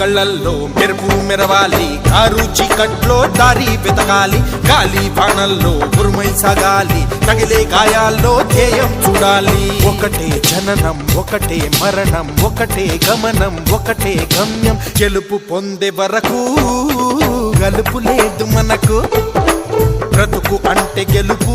కళ్ళల్లో మెరుపు మెరవాలి, కారు చీకట్లో దారి వెతకాలి, గాలి బాణల్లో ఉరుమై సాగాలి, తగిలే గాయాల్లో ధ్యేయం చూడాలి. ఒకటే జననం, ఒకటే మరణం, ఒకటే గమనం, ఒకటే గమ్యం. గెలుపు పొందే వరకు గలుపు లేదు మనకు, బ్రతుకు అంటే గెలుపు